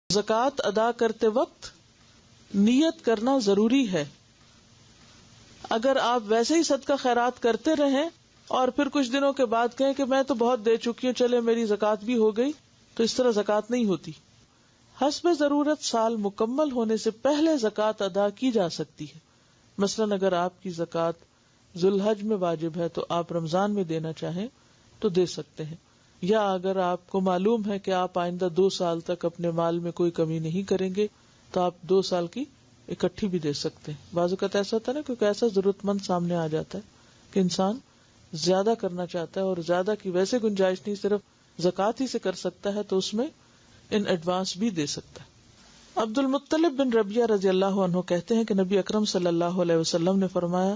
زکوٰۃ ادا کرتے وقت نیت کرنا ضروری ہے. اگر آپ ویسے ہی صدقہ خیرات کرتے رہیں اور پھر کچھ دنوں کے بعد کہیں کہ میں تو بہت دے چکی ہوں، چلے میری زکوٰۃ بھی ہو گئی، تو اس طرح زکوٰۃ نہیں ہوتی. حسب ضرورت سال مکمل ہونے سے پہلے زکوٰۃ ادا کی جا سکتی ہے. مثلاً اگر آپ کی زکوٰۃ ذو الحج میں واجب ہے تو آپ رمضان میں دینا چاہیں تو دے سکتے ہیں، یا اگر آپ کو معلوم ہے کہ آپ آئندہ 2 سال تک اپنے مال میں کوئی کمی نہیں کریں گے تو آپ 2 سال کی اکٹھی بھی دے سکتے ہیں. بعض اوقات ایسا ہوتا ہے نا، کیونکہ ایسا ضرورت مند سامنے آ جاتا ہے کہ انسان زیادہ کرنا چاہتا ہے اور زیادہ کی ویسے گنجائش نہیں، صرف زکوٰۃ ہی سے کر سکتا ہے، تو اس میں ان ایڈوانس بھی دے سکتا ہے. عبد المطلب بن ربیعہ رضی اللہ عنہ کہتے ہیں کہ نبی اکرم صلی اللہ علیہ وسلم نے فرمایا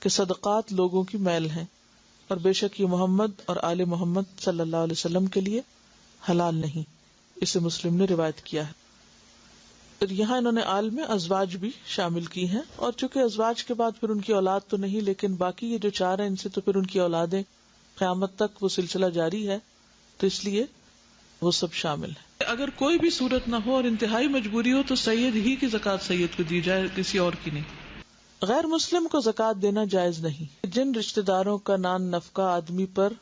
کہ صدقات لوگوں کی میل ہیں، اور بے شک یہ محمد اور آل محمد صلی اللہ علیہ وسلم کے لیے حلال نہیں. اسے مسلم نے روایت کیا ہے. یہاں انہوں نے آل میں ازواج بھی شامل کی ہیں، اور چونکہ ازواج کے بعد پھر ان کی اولاد تو نہیں، لیکن باقی یہ جو 4 ہیں ان سے تو پھر ان کی اولادیں قیامت تک وہ سلسلہ جاری ہے، تو اس لیے وہ سب شامل ہیں. اگر کوئی بھی صورت نہ ہو اور انتہائی مجبوری ہو تو سید ہی کی زکوٰۃ سید کو دی جائے، کسی اور کی نہیں. غیر مسلم کو زکوٰۃ دینا جائز نہیں. جن رشتہ داروں کا نان نفقہ آدمی پر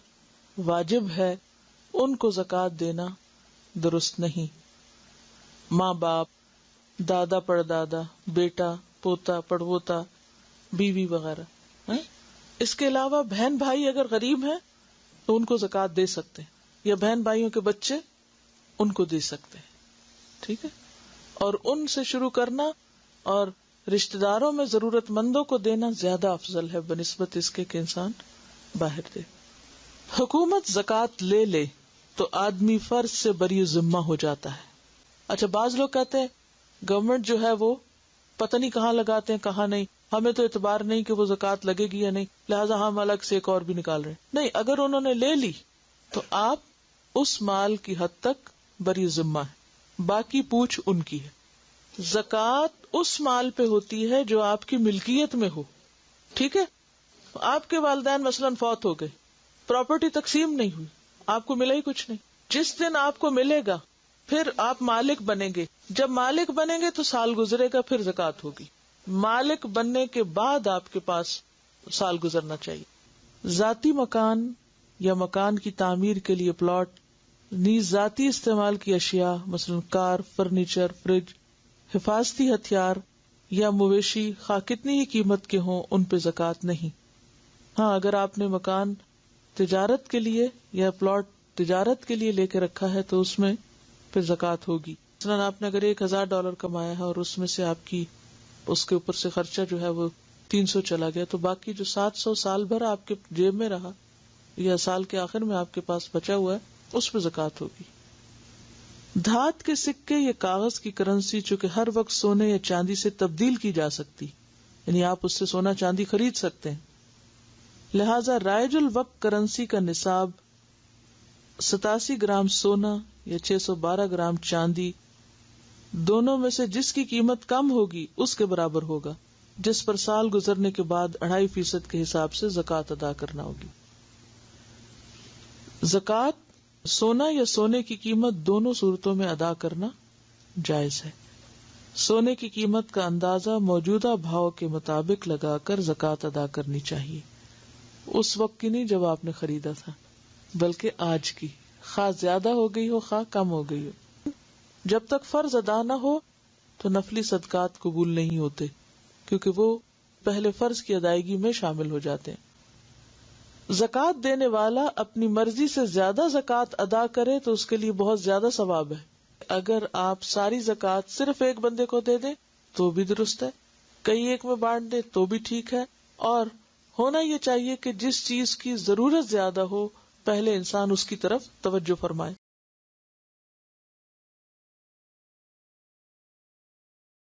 واجب ہے ان کو زکوٰۃ دینا درست نہیں. ماں باپ، دادا پڑدادا، بیٹا پوتا پڑپوتا، بیوی وغیرہ. اس کے علاوہ بہن بھائی اگر غریب ہیں تو ان کو زکوٰۃ دے سکتے ہیں، یا بہن بھائیوں کے بچے ان کو دے سکتے ہیں. ٹھیک ہے، اور ان سے شروع کرنا اور رشتہ داروں میں ضرورت مندوں کو دینا زیادہ افضل ہے بنسبت اس کے کہ انسان باہر دے. حکومت زکوٰۃ لے لے تو آدمی فرض سے بری ذمہ ہو جاتا ہے. اچھا، بعض لوگ کہتے ہیں گورنمنٹ جو ہے وہ پتہ نہیں کہاں لگاتے ہیں کہاں نہیں، ہمیں تو اعتبار نہیں کہ وہ زکوٰۃ لگے گی یا نہیں، لہٰذا ہم الگ سے ایک اور بھی نکال رہے ہیں. نہیں، اگر انہوں نے لے لی تو آپ اس مال کی حد تک بری ذمہ ہے، باقی پوچھ ان کی ہے. زکوٰۃ اس مال پہ ہوتی ہے جو آپ کی ملکیت میں ہو. ٹھیک ہے، آپ کے والدین مثلاً فوت ہو گئے، پراپرٹی تقسیم نہیں ہوئی، آپ کو ملا ہی کچھ نہیں. جس دن آپ کو ملے گا پھر آپ مالک بنیں گے. جب مالک بنیں گے تو سال گزرے گا، پھر زکوٰۃ ہوگی. مالک بننے کے بعد آپ کے پاس سال گزرنا چاہیے. ذاتی مکان یا مکان کی تعمیر کے لیے پلاٹ، نیز ذاتی استعمال کی اشیاء مثلا کار، فرنیچر، فریج، حفاظتی ہتھیار یا مویشی خواہ کتنی ہی قیمت کے ہوں ان پہ زکوٰۃ نہیں. ہاں، اگر آپ نے مکان تجارت کے لیے یا پلاٹ تجارت کے لیے لے کے رکھا ہے تو اس میں پھر زکوٰۃ ہوگی. مثلا آپ نے اگر $1000 کمایا ہے اور اس میں سے آپ کی اس کے اوپر سے خرچہ جو ہے وہ 300 چلا گیا، تو باقی جو 700 سال بھر آپ کے جیب میں رہا یا سال کے آخر میں آپ کے پاس بچا ہوا ہے اس پہ زکوٰۃ ہوگی. دھات کے سکے یا کاغذ کی کرنسی چونکہ ہر وقت سونے یا چاندی سے تبدیل کی جا سکتی، یعنی آپ اس سے سونا چاندی خرید سکتے ہیں، لہذا رائج الوقت کرنسی کا نصاب 87 گرام سونا یا 612 گرام چاندی، دونوں میں سے جس کی قیمت کم ہوگی اس کے برابر ہوگا، جس پر سال گزرنے کے بعد 2.5% کے حساب سے زکوٰۃ ادا کرنا ہوگی. زکوٰۃ سونا یا سونے کی قیمت دونوں صورتوں میں ادا کرنا جائز ہے. سونے کی قیمت کا اندازہ موجودہ بھاؤ کے مطابق لگا کر زکوٰۃ ادا کرنی چاہیے. اس وقت کی نہیں جب آپ نے خریدا تھا، بلکہ آج کی، خواہ زیادہ ہو گئی ہو خواہ کم ہو گئی ہو. جب تک فرض ادا نہ ہو تو نفلی صدقات قبول نہیں ہوتے، کیونکہ وہ پہلے فرض کی ادائیگی میں شامل ہو جاتے ہیں. زکوٰۃ دینے والا اپنی مرضی سے زیادہ زکوٰۃ ادا کرے تو اس کے لیے بہت زیادہ ثواب ہے. اگر آپ ساری زکوٰۃ صرف ایک بندے کو دے دیں تو بھی درست ہے، کئی ایک میں بانٹ دیں تو بھی ٹھیک ہے. اور ہونا یہ چاہیے کہ جس چیز کی ضرورت زیادہ ہو پہلے انسان اس کی طرف توجہ فرمائے.